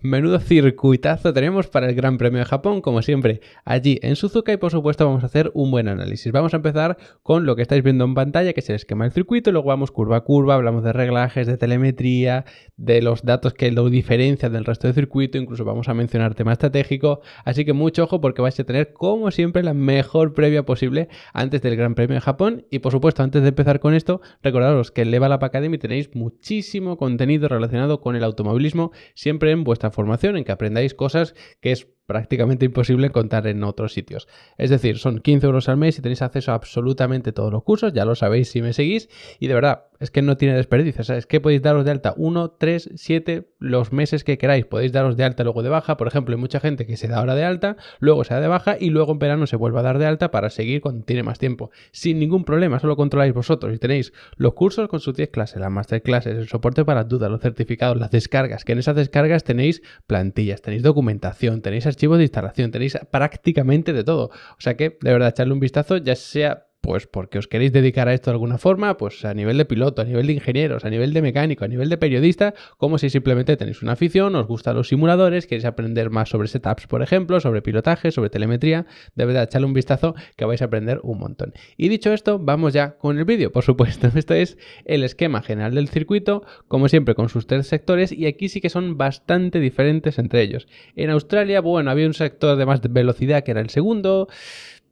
Menudo circuitazo tenemos para el Gran Premio de Japón, como siempre, allí en Suzuka, y por supuesto vamos a hacer un buen análisis. Vamos a empezar con lo que estáis viendo en pantalla, que es el esquema del circuito, y luego vamos curva a curva, hablamos de reglajes, de telemetría, de los datos que lo diferencian del resto del circuito, incluso vamos a mencionar tema estratégico, así que mucho ojo porque vais a tener, como siempre, la mejor previa posible antes del Gran Premio de Japón. Y por supuesto, antes de empezar con esto, recordaros que en Level Up Academy tenéis muchísimo contenido relacionado con el automovilismo, siempre en vuestra formación, en que aprendáis cosas que es prácticamente imposible encontrar en otros sitios. Es decir, son 15 euros al mes y tenéis acceso a absolutamente todos los cursos, ya lo sabéis si me seguís, y de verdad, es que no tiene desperdicio. O sea, es que podéis daros de alta 1, 3, 7, los meses que queráis. Podéis daros de alta luego de baja. Por ejemplo, hay mucha gente que se da ahora de alta, luego se da de baja y luego en verano se vuelve a dar de alta para seguir cuando tiene más tiempo. Sin ningún problema, solo controláis vosotros y tenéis los cursos con sus 10 clases, las masterclasses, el soporte para dudas, los certificados, las descargas, que en esas descargas tenéis plantillas, tenéis documentación, tenéis archivos de instalación, tenéis prácticamente de todo. O sea que, de verdad, echarle un vistazo, ya sea pues porque os queréis dedicar a esto de alguna forma, pues a nivel de piloto, a nivel de ingenieros, a nivel de mecánico, a nivel de periodista, como si simplemente tenéis una afición, os gustan los simuladores, queréis aprender más sobre setups, por ejemplo, sobre pilotaje, sobre telemetría. De verdad, echarle un vistazo que vais a aprender un montón. Y dicho esto, vamos ya con el vídeo, por supuesto. Esto es el esquema general del circuito, como siempre con sus 3 sectores, y aquí sí que son bastante diferentes entre ellos. En Australia, bueno, había un sector de más velocidad que era el segundo,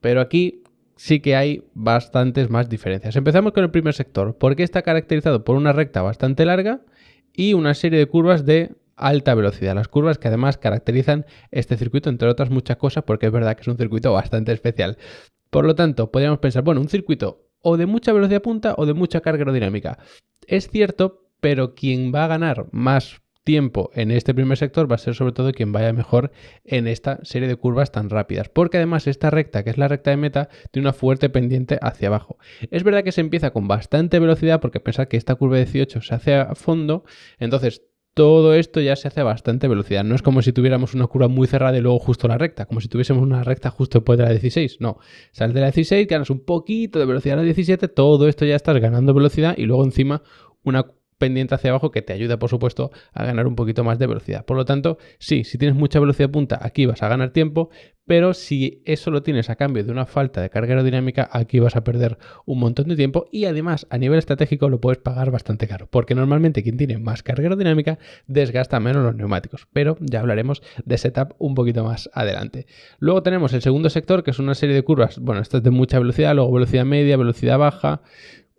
pero aquí sí que hay bastantes más diferencias. Empezamos con el primer sector, porque está caracterizado por una recta bastante larga y una serie de curvas de alta velocidad. Las curvas que además caracterizan este circuito, entre otras muchas cosas, porque es verdad que es un circuito bastante especial. Por lo tanto, podríamos pensar, bueno, un circuito o de mucha velocidad punta o de mucha carga aerodinámica. Es cierto, pero quien va a ganar más tiempo en este primer sector va a ser sobre todo quien vaya mejor en esta serie de curvas tan rápidas, porque además esta recta, que es la recta de meta, tiene una fuerte pendiente hacia abajo. Es verdad que se empieza con bastante velocidad, porque pensad que esta curva de 18 se hace a fondo, entonces todo esto ya se hace a bastante velocidad. No es como si tuviéramos una curva muy cerrada y luego justo la recta, como si tuviésemos una recta justo después de la 16. No, sales de la 16, ganas un poquito de velocidad a la 17, todo esto ya estás ganando velocidad y luego encima una pendiente hacia abajo que te ayuda, por supuesto, a ganar un poquito más de velocidad. Por lo tanto, sí, si tienes mucha velocidad punta, aquí vas a ganar tiempo, pero si eso lo tienes a cambio de una falta de carga aerodinámica, aquí vas a perder un montón de tiempo y además a nivel estratégico lo puedes pagar bastante caro, porque normalmente quien tiene más carga aerodinámica desgasta menos los neumáticos, pero ya hablaremos de setup un poquito más adelante. Luego tenemos el segundo sector, que es una serie de curvas, bueno, esto es de mucha velocidad, luego velocidad media, velocidad baja,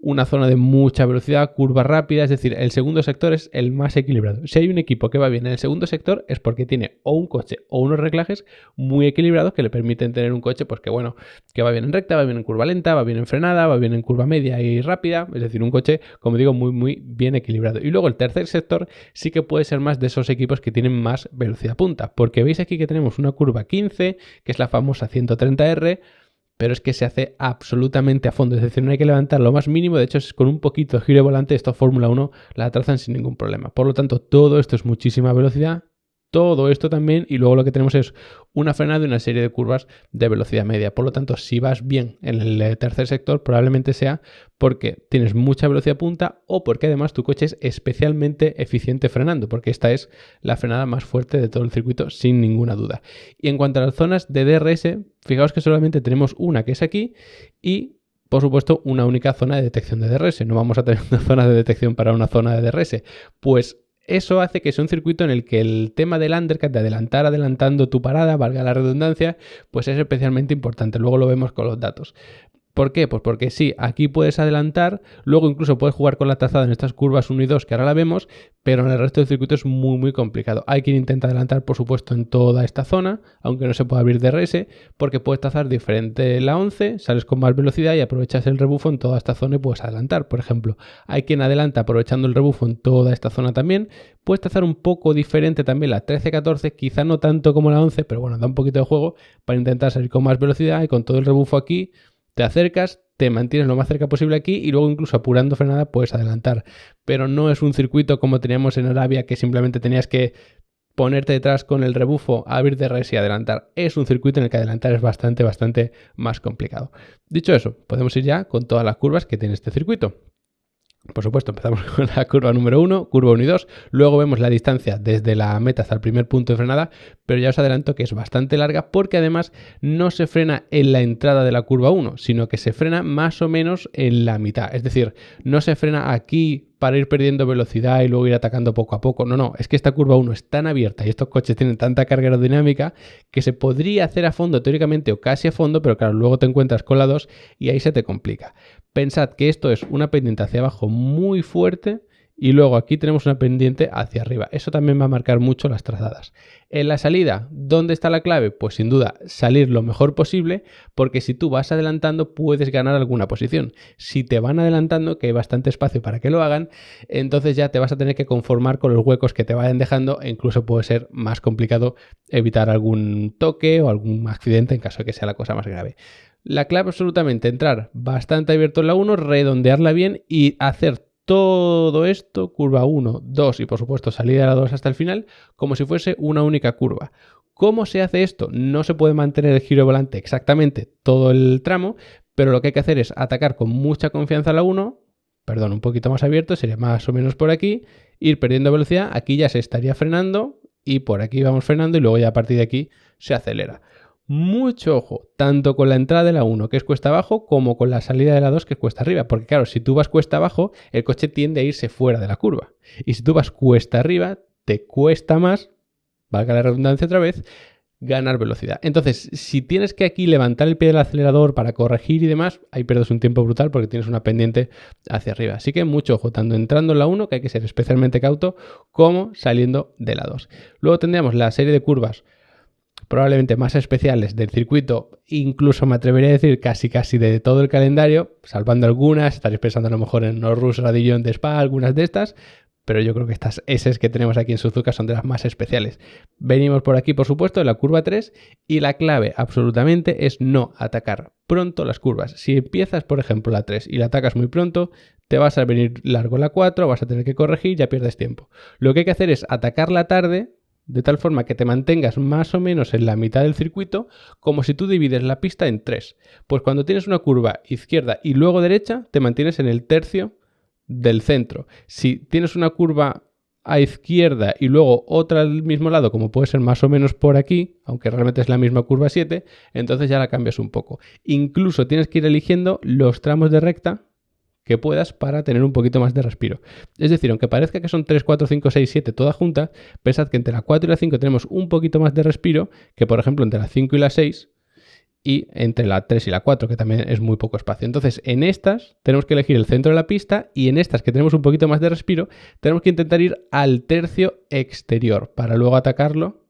una zona de mucha velocidad, curva rápida, es decir, el segundo sector es el más equilibrado. Si hay un equipo que va bien en el segundo sector es porque tiene o un coche o unos reglajes muy equilibrados que le permiten tener un coche pues que bueno, que va bien en recta, va bien en curva lenta, va bien en frenada, va bien en curva media y rápida, es decir, un coche, como digo, muy bien equilibrado. Y luego el tercer sector sí que puede ser más de esos equipos que tienen más velocidad punta, porque veis aquí que tenemos una curva 15, que es la famosa 130R, pero es que se hace absolutamente a fondo, es decir, no hay que levantar lo más mínimo, de hecho es con un poquito de giro de volante, esto Fórmula 1 la trazan sin ningún problema. Por lo tanto, todo esto es muchísima velocidad, todo esto también, y luego lo que tenemos es una frenada y una serie de curvas de velocidad media. Por lo tanto, si vas bien en el tercer sector, probablemente sea porque tienes mucha velocidad punta o porque además tu coche es especialmente eficiente frenando, porque esta es la frenada más fuerte de todo el circuito, sin ninguna duda. Y en cuanto a las zonas de DRS, fijaos que solamente tenemos una que es aquí y por supuesto, una única zona de detección de DRS. No vamos a tener una zona de detección para una zona de DRS. Pues eso hace que sea un circuito en el que el tema del undercut, de adelantar adelantando tu parada, valga la redundancia, pues es especialmente importante. Luego lo vemos con los datos. ¿Por qué? Pues porque sí, aquí puedes adelantar, luego incluso puedes jugar con la trazada en estas curvas 1 y 2 que ahora la vemos, pero en el resto del circuito es muy complicado. Hay quien intenta adelantar, por supuesto, en toda esta zona, aunque no se pueda abrir DRS, porque puedes trazar diferente la 11, sales con más velocidad y aprovechas el rebufo en toda esta zona y puedes adelantar, por ejemplo. Hay quien adelanta aprovechando el rebufo en toda esta zona también. Puedes trazar un poco diferente también la 13-14, quizá no tanto como la 11, pero bueno, da un poquito de juego para intentar salir con más velocidad y con todo el rebufo aquí. Te acercas, te mantienes lo más cerca posible aquí y luego incluso apurando frenada puedes adelantar. Pero no es un circuito como teníamos en Arabia que simplemente tenías que ponerte detrás con el rebufo, abrir DRS y adelantar. Es un circuito en el que adelantar es bastante más complicado. Dicho eso, podemos ir ya con todas las curvas que tiene este circuito. Por supuesto, empezamos con la curva número 1, curva 1 y 2, luego vemos la distancia desde la meta hasta el primer punto de frenada, pero ya os adelanto que es bastante larga porque además no se frena en la entrada de la curva 1, sino que se frena más o menos en la mitad, es decir, no se frena aquí para ir perdiendo velocidad y luego ir atacando poco a poco, no, es que esta curva 1 es tan abierta y estos coches tienen tanta carga aerodinámica que se podría hacer a fondo teóricamente o casi a fondo, pero claro, luego te encuentras con la 2 y ahí se te complica. Pensad que esto es una pendiente hacia abajo muy fuerte y luego aquí tenemos una pendiente hacia arriba. Eso también va a marcar mucho las trazadas. En la salida, ¿dónde está la clave? Pues sin duda salir lo mejor posible, porque si tú vas adelantando puedes ganar alguna posición. Si te van adelantando, que hay bastante espacio para que lo hagan, entonces ya te vas a tener que conformar con los huecos que te vayan dejando e incluso puede ser más complicado evitar algún toque o algún accidente en caso de que sea la cosa más grave. La clave absolutamente, entrar bastante abierto en la 1, redondearla bien y hacer todo esto, curva 1, 2 y por supuesto salida de la 2 hasta el final, como si fuese una única curva. ¿Cómo se hace esto? No se puede mantener el giro de volante exactamente todo el tramo, pero lo que hay que hacer es atacar con mucha confianza la 1, perdón, un poquito más abierto, sería más o menos por aquí, ir perdiendo velocidad, aquí ya se estaría frenando y por aquí vamos frenando y luego ya a partir de aquí se acelera. Mucho ojo, tanto con la entrada de la 1 que es cuesta abajo como con la salida de la 2 que es cuesta arriba, porque claro, si tú vas cuesta abajo, el coche tiende a irse fuera de la curva. Y si tú vas cuesta arriba, te cuesta más, valga la redundancia otra vez, ganar velocidad. Entonces, si tienes que aquí levantar el pie del acelerador para corregir y demás, ahí pierdes un tiempo brutal porque tienes una pendiente hacia arriba. Así que mucho ojo, tanto entrando en la 1, que hay que ser especialmente cauto, como saliendo de la 2. Luego tendríamos la serie de curvas probablemente más especiales del circuito, incluso me atrevería a decir casi de todo el calendario, salvando algunas, estaréis pensando a lo mejor en Norrus, Radillon de Spa, algunas de estas, pero yo creo que estas S que tenemos aquí en Suzuka son de las más especiales. Venimos por aquí, por supuesto, en la curva 3 y la clave absolutamente es no atacar pronto las curvas. Si empiezas, por ejemplo, la 3 y la atacas muy pronto, te vas a venir largo la 4, vas a tener que corregir, ya pierdes tiempo. Lo que hay que hacer es atacarla tarde, de tal forma que te mantengas más o menos en la mitad del circuito, como si tú divides la pista en 3. Pues cuando tienes una curva izquierda y luego derecha, te mantienes en el tercio del centro. Si tienes una curva a izquierda y luego otra al mismo lado, como puede ser más o menos por aquí, aunque realmente es la misma curva 7, entonces ya la cambias un poco. Incluso tienes que ir eligiendo los tramos de recta que puedas para tener un poquito más de respiro. Es decir, aunque parezca que son 3, 4, 5, 6, 7 todas juntas, pensad que entre la 4 y la 5 tenemos un poquito más de respiro que, por ejemplo, entre la 5 y la 6 y entre la 3 y la 4, que también es muy poco espacio. Entonces, en estas tenemos que elegir el centro de la pista y en estas que tenemos un poquito más de respiro, tenemos que intentar ir al tercio exterior para luego atacarlo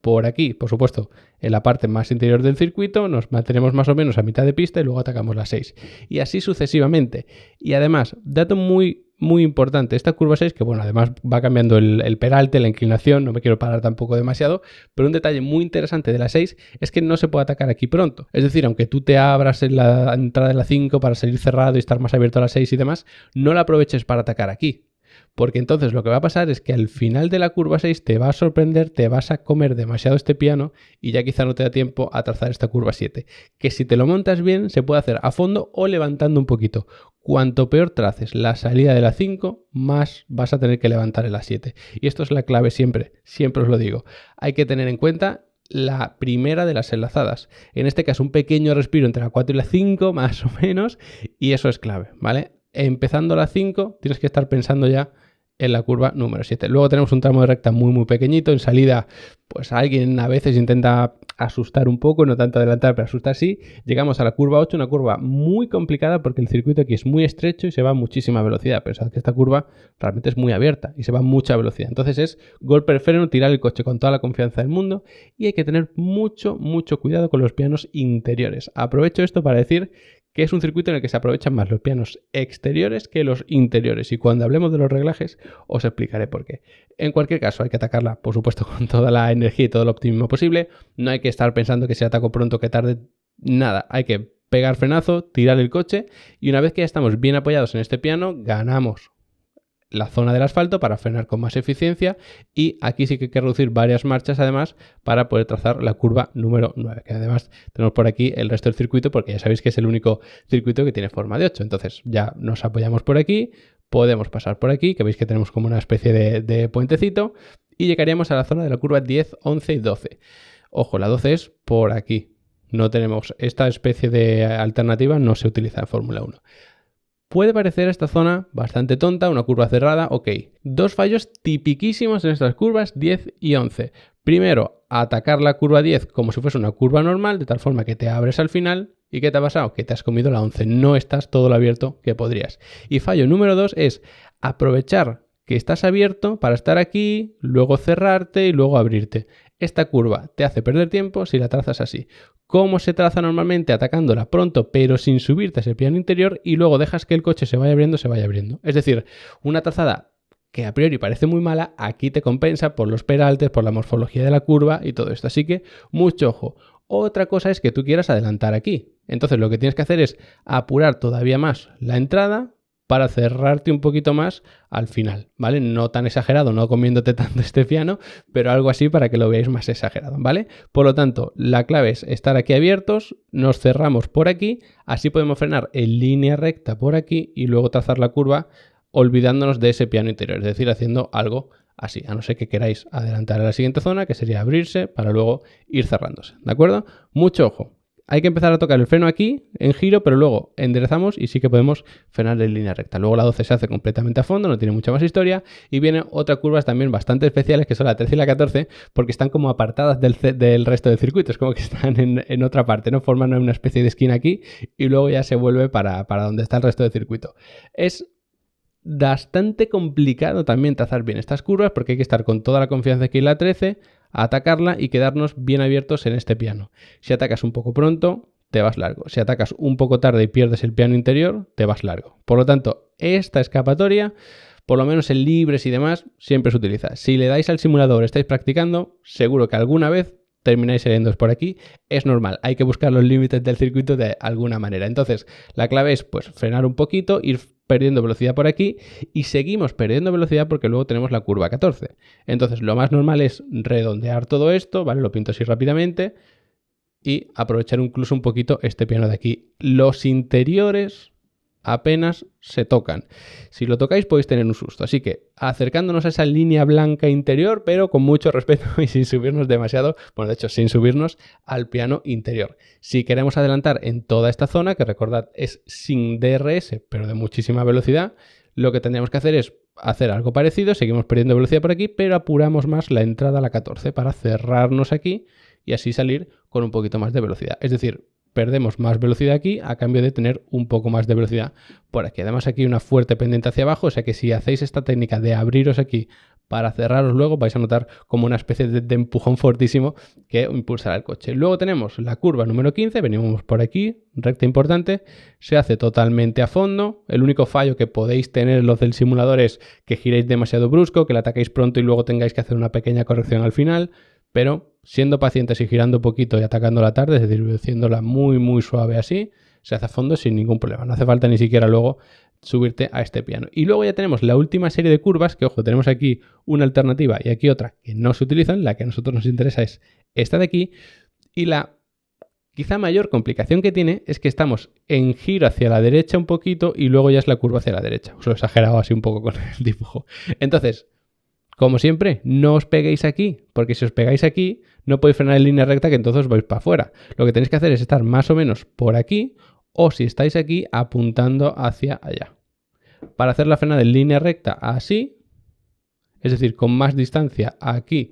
por aquí, por supuesto, en la parte más interior del circuito, nos mantenemos más o menos a mitad de pista y luego atacamos la 6. Y así sucesivamente. Y además, dato muy importante, esta curva 6, que bueno, además va cambiando el peralte, la inclinación, no me quiero parar tampoco demasiado, pero un detalle muy interesante de la 6 es que no se puede atacar aquí pronto. Es decir, aunque tú te abras en la entrada de la 5 para salir cerrado y estar más abierto a la 6 y demás, no la aproveches para atacar aquí. Porque entonces lo que va a pasar es que al final de la curva 6 te va a sorprender, te vas a comer demasiado este piano y ya quizá no te da tiempo a trazar esta curva 7. Que si te lo montas bien se puede hacer a fondo o levantando un poquito. Cuanto peor traces la salida de la 5, más vas a tener que levantar en la 7. Y esto es la clave siempre os lo digo. Hay que tener en cuenta la primera de las enlazadas. En este caso un pequeño respiro entre la 4 y la 5 más o menos y eso es clave, ¿vale? Empezando la 5 tienes que estar pensando ya en la curva número 7. Luego tenemos un tramo de recta muy pequeñito. En salida, pues alguien a veces intenta asustar un poco, no tanto adelantar, pero asustar sí. Llegamos a la curva 8, una curva muy complicada porque el circuito aquí es muy estrecho y se va a muchísima velocidad. Pensad que esta curva realmente es muy abierta y se va a mucha velocidad. Entonces es golpe de freno, tirar el coche con toda la confianza del mundo y hay que tener mucho cuidado con los pianos interiores. Aprovecho esto para decir que es un circuito en el que se aprovechan más los pianos exteriores que los interiores. Y cuando hablemos de los reglajes, os explicaré por qué. En cualquier caso, hay que atacarla, por supuesto, con toda la energía y todo el optimismo posible. No hay que estar pensando que si ataco pronto, que tarde, nada. Hay que pegar frenazo, tirar el coche y una vez que ya estamos bien apoyados en este piano, ganamos la zona del asfalto para frenar con más eficiencia y aquí sí que hay que reducir varias marchas además para poder trazar la curva número 9, que además tenemos por aquí el resto del circuito porque ya sabéis que es el único circuito que tiene forma de 8, entonces ya nos apoyamos por aquí, podemos pasar por aquí, que veis que tenemos como una especie de puentecito, y llegaríamos a la zona de la curva 10, 11 y 12. Ojo, la 12 es por aquí. No tenemos esta especie de alternativa, no se utiliza en Fórmula 1. Puede parecer esta zona bastante tonta, una curva cerrada, ok. Dos fallos tipiquísimos en estas curvas 10 y 11. Primero, atacar la curva 10 como si fuese una curva normal, de tal forma que te abres al final. ¿Y qué te ha pasado? Que te has comido la 11, no estás todo lo abierto que podrías. Y fallo número 2 es aprovechar que estás abierto para estar aquí, luego cerrarte y luego abrirte. Esta curva te hace perder tiempo si la trazas así. ¿Cómo se traza normalmente? Atacándola pronto pero sin subirte a ese piano interior y luego dejas que el coche se vaya abriendo. Es decir, una trazada que a priori parece muy mala, aquí te compensa por los peraltes, por la morfología de la curva y todo esto. Así que mucho ojo. Otra cosa es que tú quieras adelantar aquí. Entonces lo que tienes que hacer es apurar todavía más la entrada para cerrarte un poquito más al final, ¿vale? No tan exagerado, no comiéndote tanto este piano, pero algo así para que lo veáis más exagerado, ¿vale? Por lo tanto, la clave es estar aquí abiertos, nos cerramos por aquí, así podemos frenar en línea recta por aquí y luego trazar la curva olvidándonos de ese piano interior, es decir, haciendo algo así, a no ser que queráis adelantar a la siguiente zona, que sería abrirse para luego ir cerrándose, ¿de acuerdo? Mucho ojo. Hay que empezar a tocar el freno aquí, en giro, pero luego enderezamos y sí que podemos frenar en línea recta. Luego la 12 se hace completamente a fondo, no tiene mucha más historia. Y vienen otras curvas también bastante especiales, que son la 13 y la 14, porque están como apartadas del resto del circuito. Es como que están en otra parte, ¿no? Forman una especie de esquina aquí y luego ya se vuelve para donde está el resto del circuito. Es bastante complicado también trazar bien estas curvas porque hay que estar con toda la confianza aquí en la 13, atacarla y quedarnos bien abiertos en este piano. Si atacas un poco pronto, te vas largo. Si atacas un poco tarde y pierdes el piano interior, te vas largo. Por lo tanto, esta escapatoria, por lo menos en libres y demás, siempre se utiliza. Si le dais al simulador, estáis practicando, seguro que alguna vez termináis saliendo por aquí. Es normal, hay que buscar los límites del circuito de alguna manera. Entonces, la clave es pues frenar un poquito, ir perdiendo velocidad por aquí y seguimos perdiendo velocidad porque luego tenemos la curva 14. Entonces, lo más normal es redondear todo esto, ¿vale? Lo pinto así rápidamente y aprovechar incluso un poquito este piano de aquí. Los interiores apenas se tocan. Si lo tocáis podéis tener un susto. Así que acercándonos a esa línea blanca interior, pero con mucho respeto y sin subirnos demasiado, bueno, de hecho, sin subirnos al piano interior. Si queremos adelantar en toda esta zona, que recordad es sin DRS, pero de muchísima velocidad, lo que tendríamos que hacer es hacer algo parecido, seguimos perdiendo velocidad por aquí, pero apuramos más la entrada a la 14 para cerrarnos aquí y así salir con un poquito más de velocidad. Es decir, perdemos más velocidad aquí a cambio de tener un poco más de velocidad por aquí. Además aquí hay una fuerte pendiente hacia abajo, o sea que si hacéis esta técnica de abriros aquí para cerraros luego vais a notar como una especie de empujón fortísimo que impulsará el coche. Luego tenemos la curva número 15, venimos por aquí, recta importante, se hace totalmente a fondo. El único fallo que podéis tener los del simulador es que giréis demasiado brusco, que la ataquéis pronto y luego tengáis que hacer una pequeña corrección al final. Pero siendo pacientes y girando poquito y atacando la tarde, es decir, haciéndola muy muy suave así, se hace a fondo sin ningún problema. No hace falta ni siquiera luego subirte a este piano. Y luego ya tenemos la última serie de curvas, que ojo, tenemos aquí una alternativa y aquí otra que no se utilizan. La que a nosotros nos interesa es esta de aquí. Y la quizá mayor complicación que tiene es que estamos en giro hacia la derecha un poquito y luego ya es la curva hacia la derecha. Os lo he exagerado así un poco con el dibujo. Entonces, como siempre, no os peguéis aquí, porque si os pegáis aquí no podéis frenar en línea recta que entonces vais para afuera. Lo que tenéis que hacer es estar más o menos por aquí o si estáis aquí apuntando hacia allá. Para hacer la frenada en línea recta así, es decir, con más distancia aquí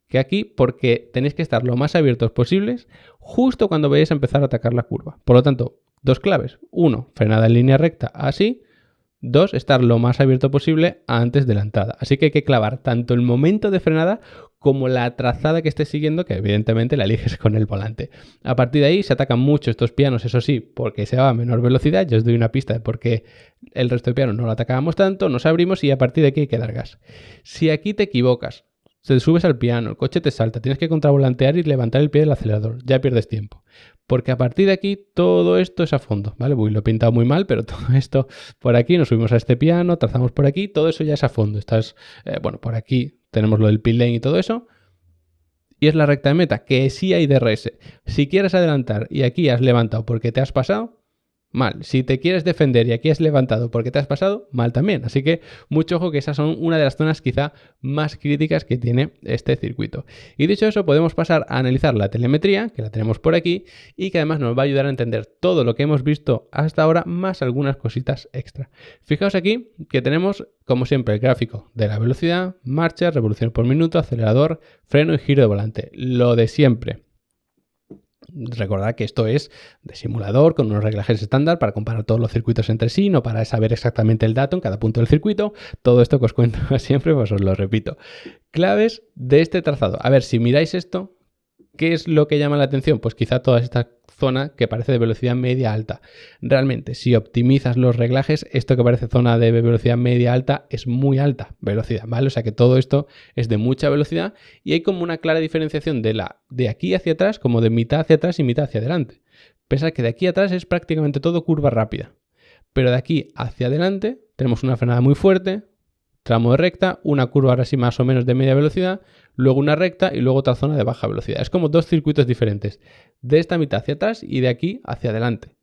que aquí, porque tenéis que estar lo más abiertos posibles justo cuando vayáis a empezar a atacar la curva. Por lo tanto, dos claves. 1, frenada en línea recta así. 2, estar lo más abierto posible antes de la entrada. Así que hay que clavar tanto el momento de frenada como la trazada que estés siguiendo, que evidentemente la eliges con el volante. A partir de ahí se atacan mucho estos pianos, eso sí, porque se va a menor velocidad. Yo os doy una pista de por qué el resto de pianos no lo atacábamos tanto, nos abrimos y a partir de aquí hay que dar gas. Si aquí te equivocas, te subes al piano, el coche te salta, tienes que contravolantear y levantar el pie del acelerador, ya pierdes tiempo. Porque a partir de aquí todo esto es a fondo, ¿vale? Uy, lo he pintado muy mal, pero todo esto por aquí, nos subimos a este piano, trazamos por aquí, todo eso ya es a fondo. Estás, bueno, por aquí tenemos lo del pit lane y todo eso. Y es la recta de meta, que sí hay DRS. Si quieres adelantar y aquí has levantado porque te has pasado, mal. Si te quieres defender y aquí has levantado porque te has pasado, mal también. Así que mucho ojo, que esas son una de las zonas quizá más críticas que tiene este circuito. Y dicho eso, podemos pasar a analizar la telemetría, que la tenemos por aquí, y que además nos va a ayudar a entender todo lo que hemos visto hasta ahora, más algunas cositas extra. Fijaos aquí que tenemos, como siempre, el gráfico de la velocidad, marcha, revoluciones por minuto, acelerador, freno y giro de volante. Lo de siempre. Recordad que esto es de simulador con unos reglajes estándar para comparar todos los circuitos entre sí, no para saber exactamente el dato en cada punto del circuito. Todo esto que os cuento siempre, pues os lo repito. Claves de este trazado. A ver, si miráis esto, ¿qué es lo que llama la atención? Pues quizá toda esta zona que parece de velocidad media alta. Realmente, si optimizas los reglajes, esto que parece zona de velocidad media alta es muy alta velocidad, ¿vale? O sea que todo esto es de mucha velocidad y hay como una clara diferenciación de aquí hacia atrás, como de mitad hacia atrás y mitad hacia adelante. Pese que de aquí atrás es prácticamente todo curva rápida. Pero de aquí hacia adelante tenemos una frenada muy fuerte, tramo de recta, una curva ahora sí más o menos de media velocidad, luego una recta y luego otra zona de baja velocidad. Es como dos circuitos diferentes, de esta mitad hacia atrás y de aquí hacia adelante.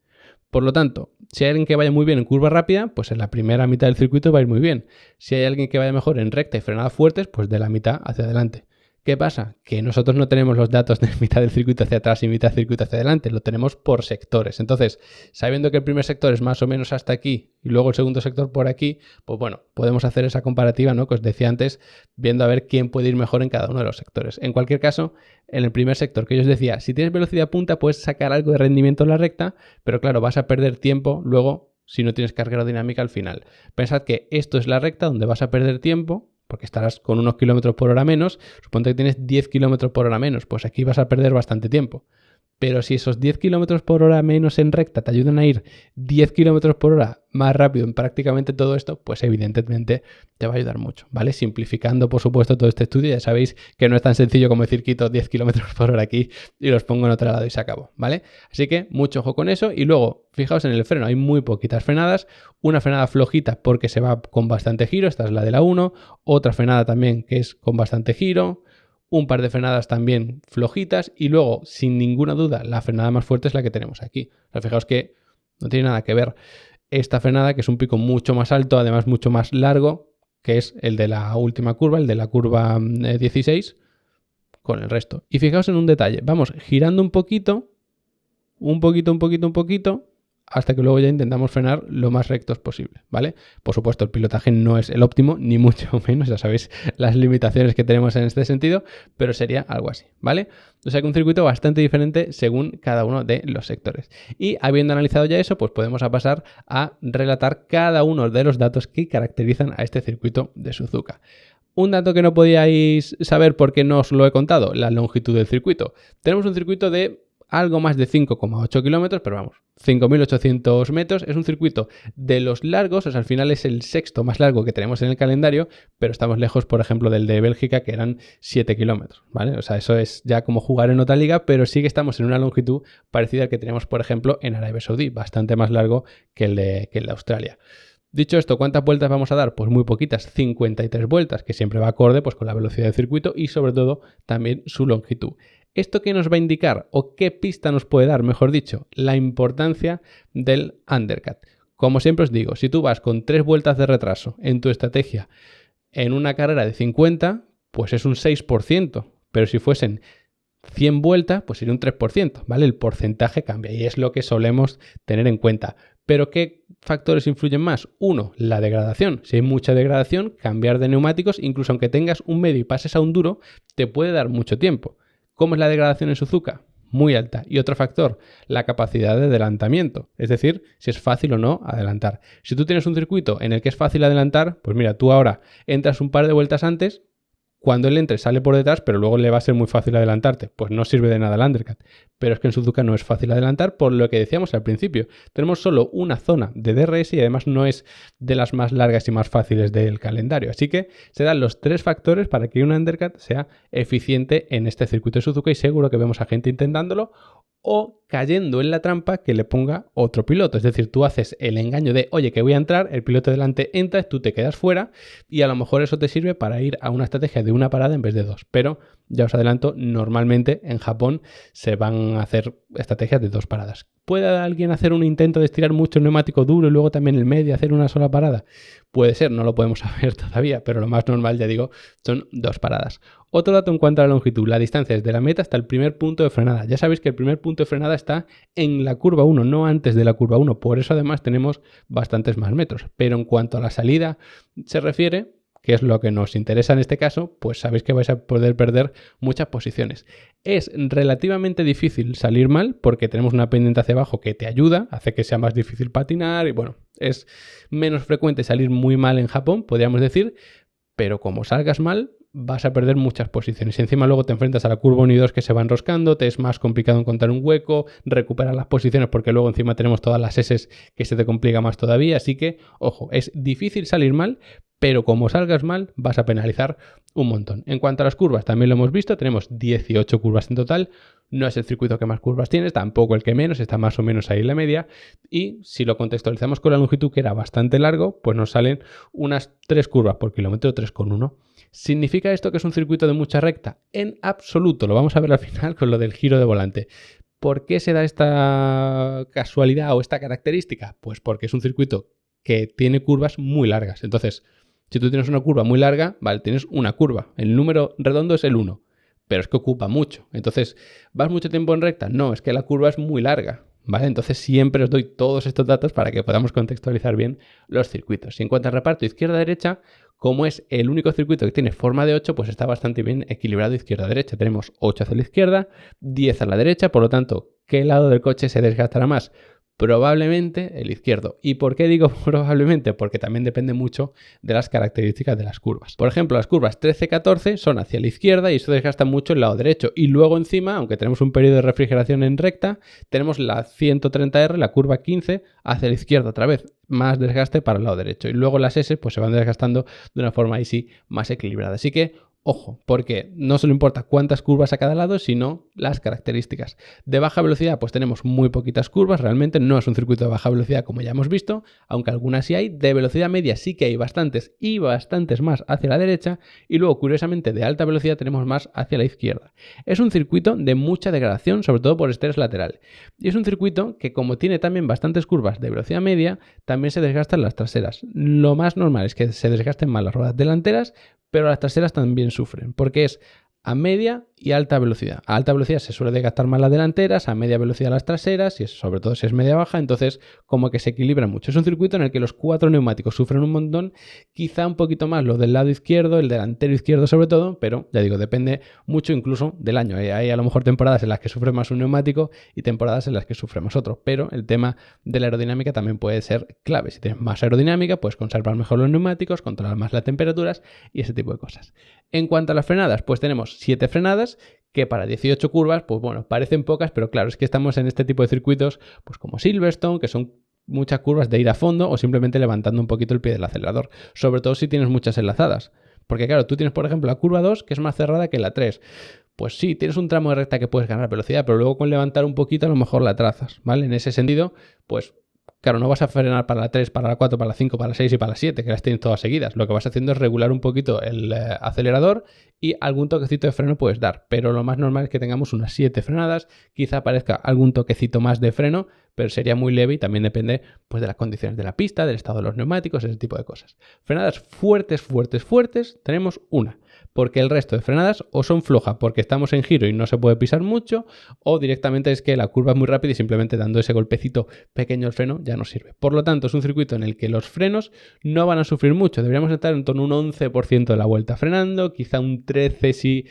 Por lo tanto, si hay alguien que vaya muy bien en curva rápida, pues en la primera mitad del circuito va a ir muy bien. Si hay alguien que vaya mejor en recta y frenadas fuertes, pues de la mitad hacia adelante. ¿Qué pasa? Que nosotros no tenemos los datos de mitad del circuito hacia atrás y mitad del circuito hacia adelante, lo tenemos por sectores. Entonces, sabiendo que el primer sector es más o menos hasta aquí y luego el segundo sector por aquí, pues bueno, podemos hacer esa comparativa, ¿no?, que os decía antes, viendo a ver quién puede ir mejor en cada uno de los sectores. En cualquier caso, en el primer sector que yo os decía, si tienes velocidad punta puedes sacar algo de rendimiento en la recta, pero claro, vas a perder tiempo luego si no tienes carga aerodinámica al final. Pensad que esto es la recta donde vas a perder tiempo, porque estarás con unos kilómetros por hora menos. Suponte que tienes 10 kilómetros por hora menos, pues aquí vas a perder bastante tiempo. Pero si esos 10 kilómetros por hora menos en recta te ayudan a ir 10 kilómetros por hora más rápido en prácticamente todo esto, pues evidentemente te va a ayudar mucho, ¿vale? Simplificando, por supuesto, todo este estudio, ya sabéis que no es tan sencillo como decir quito 10 kilómetros por hora aquí y los pongo en otro lado y se acabó, ¿vale? Así que mucho ojo con eso. Y luego, fijaos en el freno, hay muy poquitas frenadas, una frenada flojita porque se va con bastante giro, esta es la de la 1, otra frenada también que es con bastante giro, un par de frenadas también flojitas y luego, sin ninguna duda, la frenada más fuerte es la que tenemos aquí. O sea, fijaos que no tiene nada que ver esta frenada, que es un pico mucho más alto, además mucho más largo, que es el de la última curva, el de la curva 16, con el resto. Y fijaos en un detalle, vamos girando un poquito, hasta que luego ya intentamos frenar lo más rectos posible, ¿vale? Por supuesto, el pilotaje no es el óptimo, ni mucho menos, ya sabéis las limitaciones que tenemos en este sentido, pero sería algo así, ¿vale? O sea que un circuito bastante diferente según cada uno de los sectores. Y habiendo analizado ya eso, pues podemos pasar a relatar cada uno de los datos que caracterizan a este circuito de Suzuka. Un dato que no podíais saber porque no os lo he contado, la longitud del circuito. Tenemos un circuito de algo más de 5,8 kilómetros, pero vamos, 5.800 metros. Es un circuito de los largos, o sea, al final es el sexto más largo que tenemos en el calendario, pero estamos lejos, por ejemplo, del de Bélgica, que eran 7 kilómetros, ¿vale? O sea, eso es ya como jugar en otra liga, pero sí que estamos en una longitud parecida al que tenemos, por ejemplo, en Arabia Saudí, bastante más largo que el de Australia. Dicho esto, ¿cuántas vueltas vamos a dar? Pues muy poquitas, 53 vueltas, que siempre va acorde pues con la velocidad del circuito y sobre todo también su longitud. ¿Esto qué nos va a indicar o qué pista nos puede dar, mejor dicho? La importancia del undercut. Como siempre os digo, si tú vas con 3 vueltas de retraso en tu estrategia en una carrera de 50, pues es un 6%, pero si fuesen 100 vueltas, pues sería un 3%, ¿vale? El porcentaje cambia y es lo que solemos tener en cuenta. ¿Pero qué factores influyen más? Uno, la degradación. Si hay mucha degradación, cambiar de neumáticos, incluso aunque tengas un medio y pases a un duro, te puede dar mucho tiempo. ¿Cómo es la degradación en Suzuka? Muy alta. Y otro factor, la capacidad de adelantamiento. Es decir, si es fácil o no adelantar. Si tú tienes un circuito en el que es fácil adelantar, pues mira, tú ahora entras un par de vueltas antes, cuando él entre sale por detrás, pero luego le va a ser muy fácil adelantarte. Pues no sirve de nada el undercut. Pero es que en Suzuka no es fácil adelantar por lo que decíamos al principio. Tenemos solo una zona de DRS y además no es de las más largas y más fáciles del calendario. Así que se dan los 3 factores para que un undercut sea eficiente en este circuito de Suzuka y seguro que vemos a gente intentándolo o cayendo en la trampa que le ponga otro piloto. Es decir, tú haces el engaño de, oye, que voy a entrar, el piloto delante entra, tú te quedas fuera y a lo mejor eso te sirve para ir a una estrategia de una parada en vez de 2. Pero ya os adelanto, normalmente en Japón se van a hacer estrategias de 2 paradas. ¿Puede alguien hacer un intento de estirar mucho el neumático duro y luego también el medio hacer una sola parada? Puede ser, no lo podemos saber todavía, pero lo más normal, ya digo, son 2 paradas. Otro dato en cuanto a la longitud, la distancia desde la meta hasta el primer punto de frenada. Ya sabéis que el primer punto de frenada está en la curva 1, no antes de la curva 1, por eso además tenemos bastantes más metros. Pero en cuanto a la salida se refiere, que es lo que nos interesa en este caso, pues sabéis que vais a poder perder muchas posiciones. Es relativamente difícil salir mal porque tenemos una pendiente hacia abajo que te ayuda, hace que sea más difícil patinar y bueno, es menos frecuente salir muy mal en Japón, podríamos decir, pero como salgas mal, vas a perder muchas posiciones. Y encima luego te enfrentas a la curva 1 y 2 que se va enroscando, te es más complicado encontrar un hueco, recuperar las posiciones porque luego encima tenemos todas las S que se te complica más todavía. Así que, ojo, es difícil salir mal, pero como salgas mal vas a penalizar un montón. En cuanto a las curvas, también lo hemos visto, tenemos 18 curvas en total. No es el circuito que más curvas tienes, tampoco el que menos, está más o menos ahí en la media. Y si lo contextualizamos con la longitud, que era bastante largo, pues nos salen unas 3 curvas por kilómetro, 3,1. ¿Significa esto que es un circuito de mucha recta? En absoluto, lo vamos a ver al final con lo del giro de volante. ¿Por qué se da esta casualidad o esta característica? Pues porque es un circuito que tiene curvas muy largas. Entonces, si tú tienes una curva muy larga, vale, tienes una curva. El número redondo es el 1, pero es que ocupa mucho. Entonces, ¿vas mucho tiempo en recta? No, es que la curva es muy larga, ¿vale? Entonces siempre os doy todos estos datos para que podamos contextualizar bien los circuitos. Y en cuanto al reparto izquierda-derecha, como es el único circuito que tiene forma de 8, pues está bastante bien equilibrado izquierda-derecha. Tenemos 8 hacia la izquierda, 10 a la derecha, por lo tanto, ¿qué lado del coche se desgastará más? Probablemente el izquierdo. ¿Y por qué digo probablemente? Porque también depende mucho de las características de las curvas. Por ejemplo, las curvas 13-14 son hacia la izquierda y eso desgasta mucho el lado derecho. Y luego encima, aunque tenemos un periodo de refrigeración en recta, tenemos la 130R, la curva 15, hacia la izquierda otra vez. Más desgaste para el lado derecho. Y luego las S pues se van desgastando de una forma ahí sí más equilibrada. Así que ojo, porque no solo importa cuántas curvas a cada lado, sino las características. De baja velocidad, pues tenemos muy poquitas curvas, realmente no es un circuito de baja velocidad como ya hemos visto, aunque algunas sí hay. De velocidad media sí que hay bastantes y bastantes más hacia la derecha, y luego curiosamente de alta velocidad tenemos más hacia la izquierda. Es un circuito de mucha degradación, sobre todo por estrés lateral. Y es un circuito que como tiene también bastantes curvas de velocidad media, también se desgastan las traseras. Lo más normal es que se desgasten más las ruedas delanteras, pero las traseras también sufren, porque es a media y alta velocidad. A alta velocidad se suele desgastar más las delanteras, a media velocidad las traseras, y sobre todo si es media baja, entonces como que se equilibra mucho. Es un circuito en el que los 4 neumáticos sufren un montón, quizá un poquito más los del lado izquierdo, el delantero izquierdo sobre todo, pero ya digo, depende mucho incluso del año. Hay a lo mejor temporadas en las que sufre más un neumático y temporadas en las que sufre más otro, pero el tema de la aerodinámica también puede ser clave. Si tienes más aerodinámica, puedes conservar mejor los neumáticos, controlar más las temperaturas y ese tipo de cosas. En cuanto a las frenadas, pues tenemos 7 frenadas, que para 18 curvas, pues bueno, parecen pocas, pero claro, es que estamos en este tipo de circuitos, pues como Silverstone, que son muchas curvas de ir a fondo o simplemente levantando un poquito el pie del acelerador, sobre todo si tienes muchas enlazadas. Porque claro, tú tienes por ejemplo la curva 2, que es más cerrada que la 3. Pues sí, tienes un tramo de recta que puedes ganar velocidad, pero luego con levantar un poquito a lo mejor la trazas, ¿vale? En ese sentido, pues claro, no vas a frenar para la 3, para la 4, para la 5, para la 6 y para la 7, que las tienes todas seguidas. Lo que vas haciendo es regular un poquito el acelerador y algún toquecito de freno puedes dar. Pero lo más normal es que tengamos unas 7 frenadas. Quizá aparezca algún toquecito más de freno, pero sería muy leve y también depende pues, de las condiciones de la pista, del estado de los neumáticos, ese tipo de cosas. Frenadas fuertes, fuertes, fuertes, tenemos una. Porque el resto de frenadas o son flojas porque estamos en giro y no se puede pisar mucho, o directamente es que la curva es muy rápida y simplemente dando ese golpecito pequeño al freno ya no sirve. Por lo tanto, es un circuito en el que los frenos no van a sufrir mucho. Deberíamos estar en torno a un 11% de la vuelta frenando, quizá un 13% si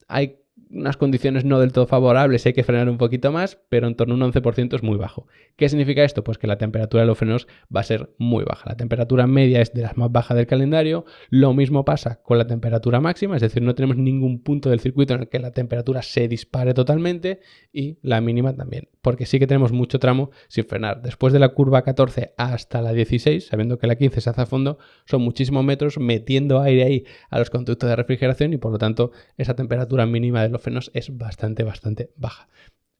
hay unas condiciones no del todo favorables, hay que frenar un poquito más, pero en torno a un 11% es muy bajo. ¿Qué significa esto? Pues que la temperatura de los frenos va a ser muy baja. La temperatura media es de las más bajas del calendario. Lo mismo pasa con la temperatura máxima, es decir, no tenemos ningún punto del circuito en el que la temperatura se dispare totalmente, y la mínima también, porque sí que tenemos mucho tramo sin frenar. Después de la curva 14 hasta la 16, sabiendo que la 15 se hace a fondo, son muchísimos metros metiendo aire ahí a los conductos de refrigeración y por lo tanto esa temperatura mínima de los frenos es bastante baja.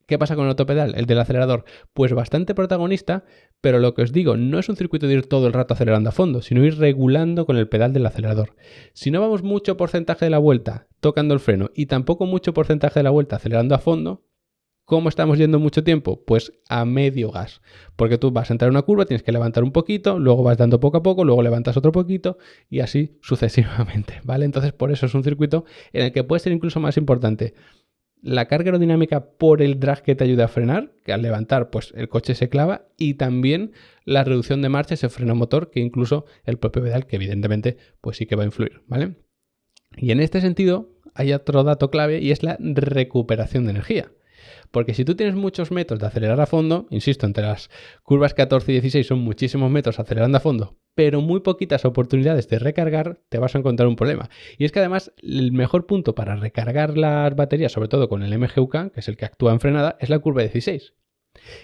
¿Qué pasa con el autopedal, el del acelerador? Pues bastante protagonista, pero lo que os digo, no es un circuito de ir todo el rato acelerando a fondo, sino ir regulando con el pedal del acelerador. Si no vamos mucho porcentaje de la vuelta tocando el freno y tampoco mucho porcentaje de la vuelta acelerando a fondo, ¿cómo estamos yendo mucho tiempo? Pues a medio gas, porque tú vas a entrar en una curva, tienes que levantar un poquito, luego vas dando poco a poco, luego levantas otro poquito y así sucesivamente, ¿vale? Entonces por eso es un circuito en el que puede ser incluso más importante la carga aerodinámica por el drag que te ayuda a frenar, que al levantar pues el coche se clava, y también la reducción de marcha, ese freno motor, que incluso el propio pedal, que evidentemente pues sí que va a influir, ¿vale? Y en este sentido hay otro dato clave y es la recuperación de energía. Porque si tú tienes muchos metros de acelerar a fondo, insisto, entre las curvas 14 y 16 son muchísimos metros acelerando a fondo, pero muy poquitas oportunidades de recargar, te vas a encontrar un problema. Y es que además el mejor punto para recargar las baterías, sobre todo con el MGUK, que es el que actúa en frenada, es la curva 16.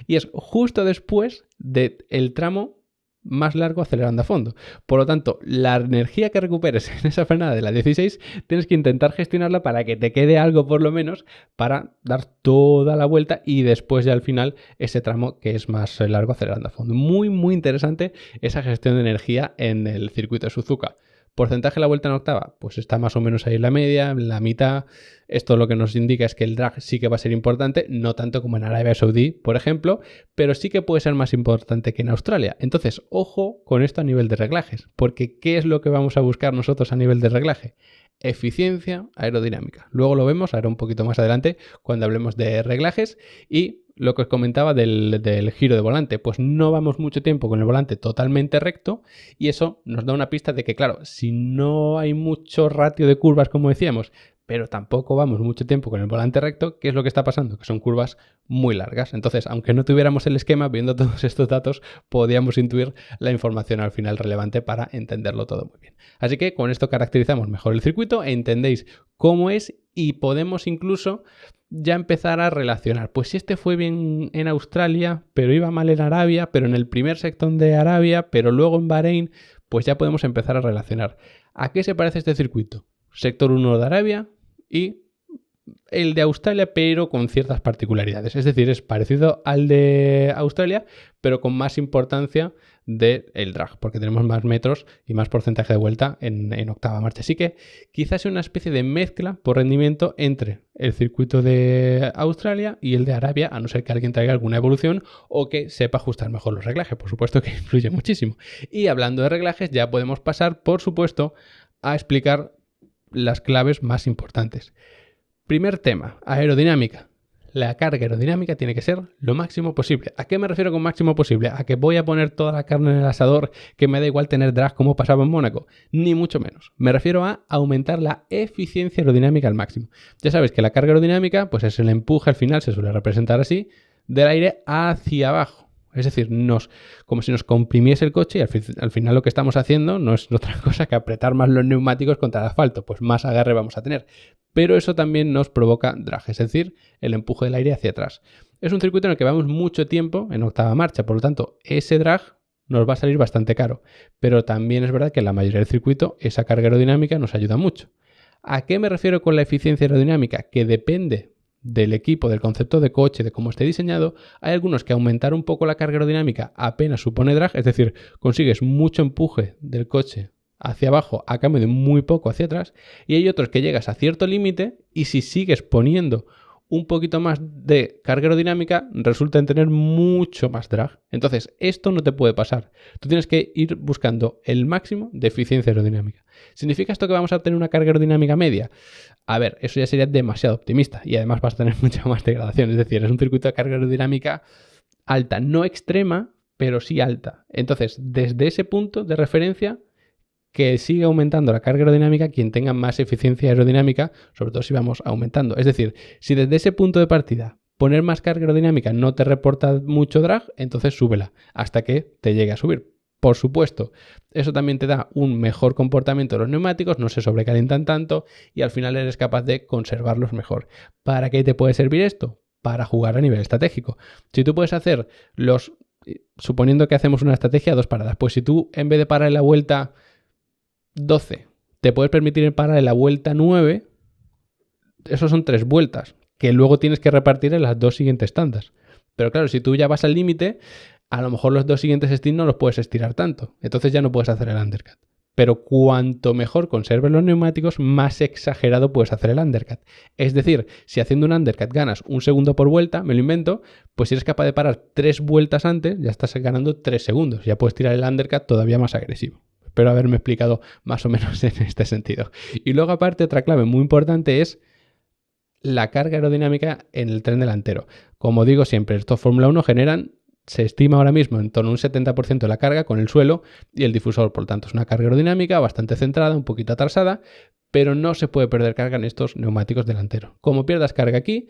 Y es justo después del tramo más largo acelerando a fondo. Por lo tanto, la energía que recuperes en esa frenada de la 16 tienes que intentar gestionarla para que te quede algo por lo menos para dar toda la vuelta y después ya al final ese tramo que es más largo acelerando a fondo. Muy muy interesante esa gestión de energía en el circuito de Suzuka. ¿Porcentaje de la vuelta en octava? Pues está más o menos ahí en la media, en la mitad. Esto lo que nos indica es que el drag sí que va a ser importante, no tanto como en Arabia Saudí, por ejemplo, pero sí que puede ser más importante que en Australia. Entonces, ojo con esto a nivel de reglajes, porque ¿qué es lo que vamos a buscar nosotros a nivel de reglaje? Eficiencia aerodinámica. Luego lo vemos, ahora un poquito más adelante, cuando hablemos de reglajes. Y lo que os comentaba del giro de volante, pues no vamos mucho tiempo con el volante totalmente recto y eso nos da una pista de que, claro, si no hay mucho ratio de curvas, como decíamos, pero tampoco vamos mucho tiempo con el volante recto, ¿qué es lo que está pasando? Que son curvas muy largas. Entonces, aunque no tuviéramos el esquema, viendo todos estos datos, podíamos intuir la información al final relevante para entenderlo todo muy bien. Así que con esto caracterizamos mejor el circuito, entendéis cómo es y podemos incluso ya empezar a relacionar. Pues si este fue bien en Australia, pero iba mal en Arabia, pero en el primer sector de Arabia, pero luego en Bahrein, pues ya podemos empezar a relacionar. ¿A qué se parece este circuito? Sector 1 de Arabia y el de Australia, pero con ciertas particularidades. Es decir, es parecido al de Australia, pero con más importancia del drag, porque tenemos más metros y más porcentaje de vuelta en octava marcha. Así que quizás sea una especie de mezcla por rendimiento entre el circuito de Australia y el de Arabia, a no ser que alguien traiga alguna evolución o que sepa ajustar mejor los reglajes. Por supuesto que influye muchísimo. Y hablando de reglajes, ya podemos pasar, por supuesto, a explicar las claves más importantes. Primer tema, aerodinámica. La carga aerodinámica tiene que ser lo máximo posible. ¿A qué me refiero con máximo posible? ¿A que voy a poner toda la carne en el asador, que me da igual tener drag como pasaba en Mónaco? Ni mucho menos. Me refiero a aumentar la eficiencia aerodinámica al máximo. Ya sabéis que la carga aerodinámica pues es el empuje, al final se suele representar así, del aire hacia abajo. Es decir, como si nos comprimiese el coche y al final lo que estamos haciendo no es otra cosa que apretar más los neumáticos contra el asfalto, pues más agarre vamos a tener. Pero eso también nos provoca drag, es decir, el empuje del aire hacia atrás. Es un circuito en el que vamos mucho tiempo en octava marcha, por lo tanto, ese drag nos va a salir bastante caro. Pero también es verdad que en la mayoría del circuito esa carga aerodinámica nos ayuda mucho. ¿A qué me refiero con la eficiencia aerodinámica? Que depende del equipo, del concepto de coche, de cómo esté diseñado. Hay algunos que aumentar un poco la carga aerodinámica apenas supone drag, es decir, consigues mucho empuje del coche hacia abajo a cambio de muy poco hacia atrás, y hay otros que llegas a cierto límite y si sigues poniendo un poquito más de carga aerodinámica resulta en tener mucho más drag. Entonces esto no te puede pasar, tú tienes que ir buscando el máximo de eficiencia aerodinámica. ¿Significa esto que vamos a obtener una carga aerodinámica media? A ver, eso ya sería demasiado optimista y además vas a tener mucha más degradación, es decir, es un circuito de carga aerodinámica alta, no extrema, pero sí alta. Entonces, desde ese punto de referencia, que siga aumentando la carga aerodinámica quien tenga más eficiencia aerodinámica, sobre todo si vamos aumentando. Es decir, si desde ese punto de partida poner más carga aerodinámica no te reporta mucho drag, entonces súbela hasta que te llegue a subir. Por supuesto, eso también te da un mejor comportamiento de los neumáticos, no se sobrecalientan tanto y al final eres capaz de conservarlos mejor. ¿Para qué te puede servir esto? Para jugar a nivel estratégico. Si tú puedes hacer suponiendo que hacemos una estrategia a 2 paradas, pues si tú en vez de parar en la vuelta 12, te puedes permitir parar en la vuelta 9, eso son 3 vueltas. que luego tienes que repartir en las dos siguientes tandas. Pero claro, si tú ya vas al límite, a lo mejor los dos siguientes stints no los puedes estirar tanto. Entonces ya no puedes hacer el undercut. Pero cuanto mejor conserves los neumáticos, más exagerado puedes hacer el undercut. Es decir, si haciendo un undercut ganas 1 segundo por vuelta, me lo invento, pues si eres capaz de parar 3 vueltas antes, ya estás ganando 3 segundos. Ya puedes tirar el undercut todavía más agresivo. Espero haberme explicado más o menos en este sentido. Y luego aparte, otra clave muy importante es la carga aerodinámica en el tren delantero. Como digo siempre, estos Fórmula 1 se estima ahora mismo en torno a un 70% de la carga con el suelo y el difusor. Por lo tanto, es una carga aerodinámica bastante centrada, un poquito atrasada, pero no se puede perder carga en estos neumáticos delanteros. Como pierdas carga aquí,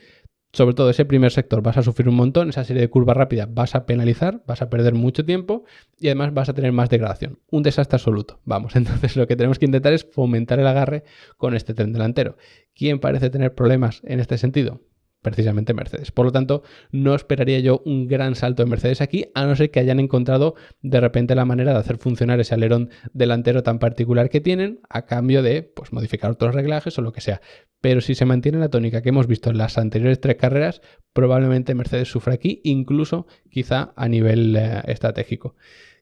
sobre todo ese primer sector, vas a sufrir un montón, esa serie de curvas rápidas vas a penalizar, vas a perder mucho tiempo y además vas a tener más degradación. Un desastre absoluto. Vamos, entonces lo que tenemos que intentar es fomentar el agarre con este tren delantero. ¿Quién parece tener problemas en este sentido? Precisamente Mercedes. Por lo tanto, no esperaría yo un gran salto de Mercedes aquí, a no ser que hayan encontrado de repente la manera de hacer funcionar ese alerón delantero tan particular que tienen a cambio de pues, modificar otros reglajes o lo que sea. Pero si se mantiene la tónica que hemos visto en las anteriores 3 carreras, probablemente Mercedes sufra aquí, incluso quizá a nivel estratégico.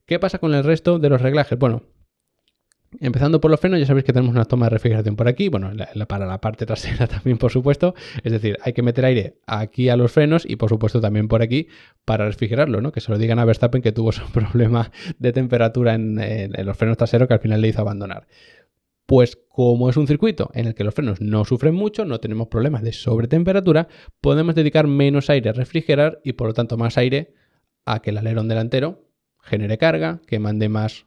¿Qué pasa con el resto de los reglajes? Bueno, empezando por los frenos, ya sabéis que tenemos una toma de refrigeración por aquí, bueno, para la parte trasera también, por supuesto, es decir, hay que meter aire aquí a los frenos y por supuesto también por aquí para refrigerarlo, ¿no? Que se lo digan a Verstappen que tuvo ese problema de temperatura en los frenos traseros que al final le hizo abandonar. Pues como es un circuito en el que los frenos no sufren mucho, no tenemos problemas de sobretemperatura, podemos dedicar menos aire a refrigerar y por lo tanto más aire a que el alerón delantero genere carga, que mande más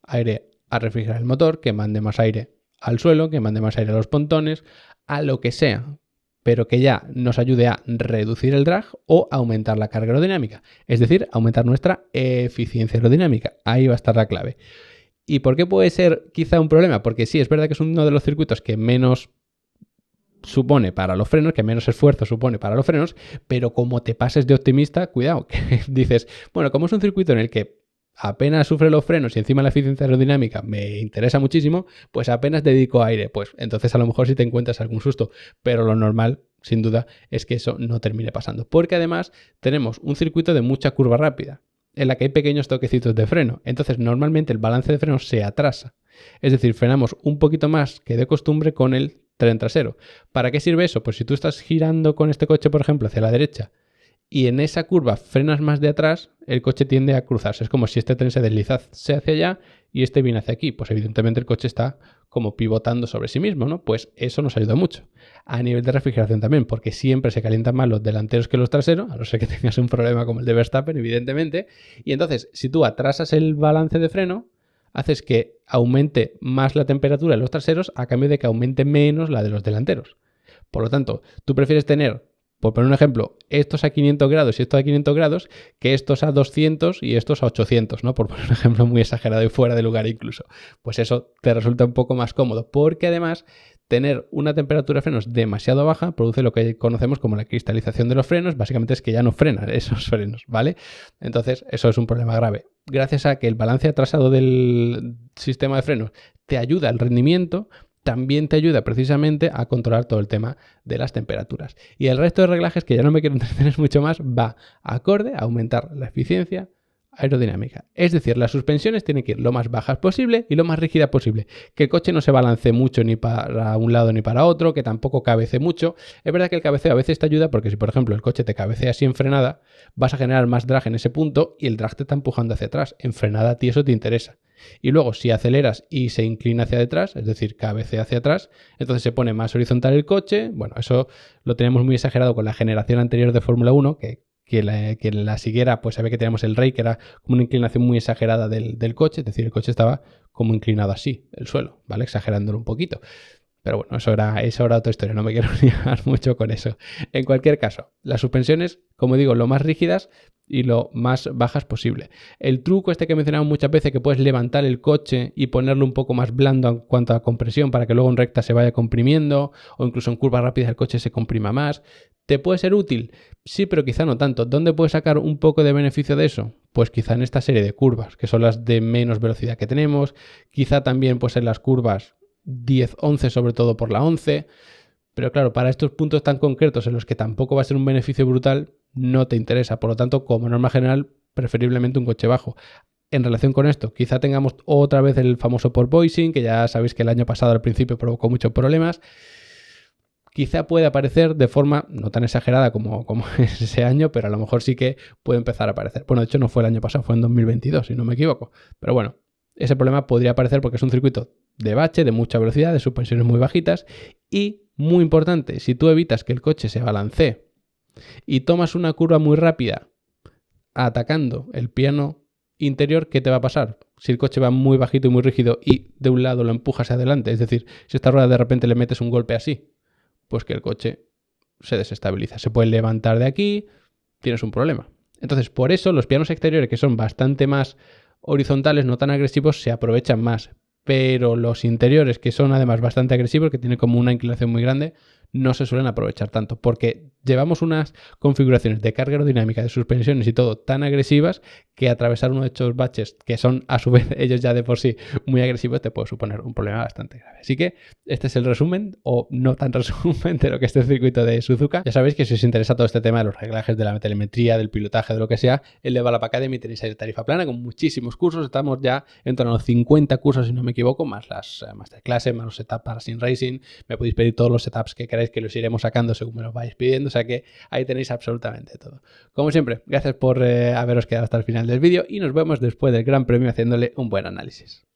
aire a refrigerar el motor, que mande más aire al suelo, que mande más aire a los pontones, a lo que sea, pero que ya nos ayude a reducir el drag o aumentar la carga aerodinámica, es decir, aumentar nuestra eficiencia aerodinámica. Ahí va a estar la clave. ¿Y por qué puede ser quizá un problema? Porque sí, es verdad que es uno de los circuitos que menos supone para los frenos, que menos esfuerzo supone para los frenos, pero como te pases de optimista, cuidado, que dices, bueno, como es un circuito en el que apenas sufre los frenos y encima la eficiencia aerodinámica me interesa muchísimo, pues apenas dedico aire, pues entonces a lo mejor sí te encuentras algún susto, pero lo normal, sin duda, es que eso no termine pasando, porque además tenemos un circuito de mucha curva rápida, en la que hay pequeños toquecitos de freno, entonces normalmente el balance de frenos se atrasa, es decir, frenamos un poquito más que de costumbre con el tren trasero. ¿Para qué sirve eso? Pues si tú estás girando con este coche, por ejemplo, hacia la derecha, y en esa curva frenas más de atrás, el coche tiende a cruzarse. Es como si este tren se deslizase hacia allá y este viene hacia aquí. Pues evidentemente el coche está como pivotando sobre sí mismo, ¿no? Pues eso nos ayuda mucho. A nivel de refrigeración también, porque siempre se calientan más los delanteros que los traseros, a no ser que tengas un problema como el de Verstappen, evidentemente. Y entonces, si tú atrasas el balance de freno, haces que aumente más la temperatura de los traseros a cambio de que aumente menos la de los delanteros. Por lo tanto, tú prefieres tener, por poner un ejemplo, estos a 500 grados y estos a 500 grados, que estos a 200 y estos a 800, ¿no? Por poner un ejemplo muy exagerado y fuera de lugar incluso. Pues eso te resulta un poco más cómodo, porque además tener una temperatura de frenos demasiado baja produce lo que conocemos como la cristalización de los frenos, básicamente es que ya no frenan esos frenos, ¿vale? Entonces eso es un problema grave. Gracias a que el balance atrasado del sistema de frenos te ayuda al rendimiento, también te ayuda precisamente a controlar todo el tema de las temperaturas. Y el resto de reglajes, que ya no me quiero entretener mucho más, va acorde a aumentar la eficiencia aerodinámica. Es decir, las suspensiones tienen que ir lo más bajas posible y lo más rígidas posible. Que el coche no se balancee mucho ni para un lado ni para otro, que tampoco cabecee mucho. Es verdad que el cabeceo a veces te ayuda porque si, por ejemplo, el coche te cabecea así en frenada, vas a generar más drag en ese punto y el drag te está empujando hacia atrás. En frenada a ti eso te interesa. Y luego, si aceleras y se inclina hacia detrás, es decir, cabecea hacia atrás, entonces se pone más horizontal el coche. Bueno, eso lo tenemos muy exagerado con la generación anterior de Fórmula 1, que quien la siguiera, pues sabe que teníamos el Rey, que era como una inclinación muy exagerada del coche, es decir, el coche estaba como inclinado así, el suelo, ¿vale? Exagerándolo un poquito. Pero bueno, eso era otra historia, no me quiero liar mucho con eso. En cualquier caso, las suspensiones, como digo, lo más rígidas y lo más bajas posible. El truco este que he mencionado muchas veces, que puedes levantar el coche y ponerlo un poco más blando en cuanto a compresión para que luego en recta se vaya comprimiendo, o incluso en curvas rápidas el coche se comprima más. ¿Te puede ser útil? Sí, pero quizá no tanto. ¿Dónde puedes sacar un poco de beneficio de eso? Pues quizá en esta serie de curvas, que son las de menos velocidad que tenemos. Quizá también pues en las curvas 10-11, sobre todo por la 11. Pero claro, para estos puntos tan concretos en los que tampoco va a ser un beneficio brutal, no te interesa. Por lo tanto, como norma general, preferiblemente un coche bajo. En relación con esto, quizá tengamos otra vez el famoso porpoising, que ya sabéis que el año pasado al principio provocó muchos problemas. Quizá puede aparecer de forma no tan exagerada como ese año, pero a lo mejor sí que puede empezar a aparecer. Bueno, de hecho no fue el año pasado, fue en 2022, si no me equivoco. Pero bueno, ese problema podría aparecer porque es un circuito de bache, de mucha velocidad, de suspensiones muy bajitas y, muy importante, si tú evitas que el coche se balancee y tomas una curva muy rápida atacando el piano interior, ¿qué te va a pasar? Si el coche va muy bajito y muy rígido y de un lado lo empujas hacia adelante, es decir, si esta rueda de repente le metes un golpe así, pues que el coche se desestabiliza. Se puede levantar de aquí, tienes un problema. Entonces, por eso los pianos exteriores, que son bastante más horizontales, no tan agresivos, se aprovechan más. Pero los interiores, que son además bastante agresivos, que tienen como una inclinación muy grande, no se suelen aprovechar tanto, porque llevamos unas configuraciones de carga aerodinámica, de suspensiones y todo tan agresivas que atravesar uno de estos baches, que son a su vez ellos ya de por sí muy agresivos, te puede suponer un problema bastante grave. Así que este es el resumen, o no tan resumen, de lo que es el circuito de Suzuka. Ya sabéis que si os interesa todo este tema de los reglajes, de la telemetría, del pilotaje, de lo que sea, en Level Up Academy tenéis ahí tarifa plana con muchísimos cursos. Estamos ya en torno a los 50 cursos, si no me equivoco, más las masterclasses, más los setups para Sim Racing. Me podéis pedir todos los setups que queráis, que los iremos sacando según me los vais pidiendo, o sea que ahí tenéis absolutamente todo. Como siempre, gracias por haberos quedado hasta el final del vídeo y nos vemos después del Gran Premio haciéndole un buen análisis.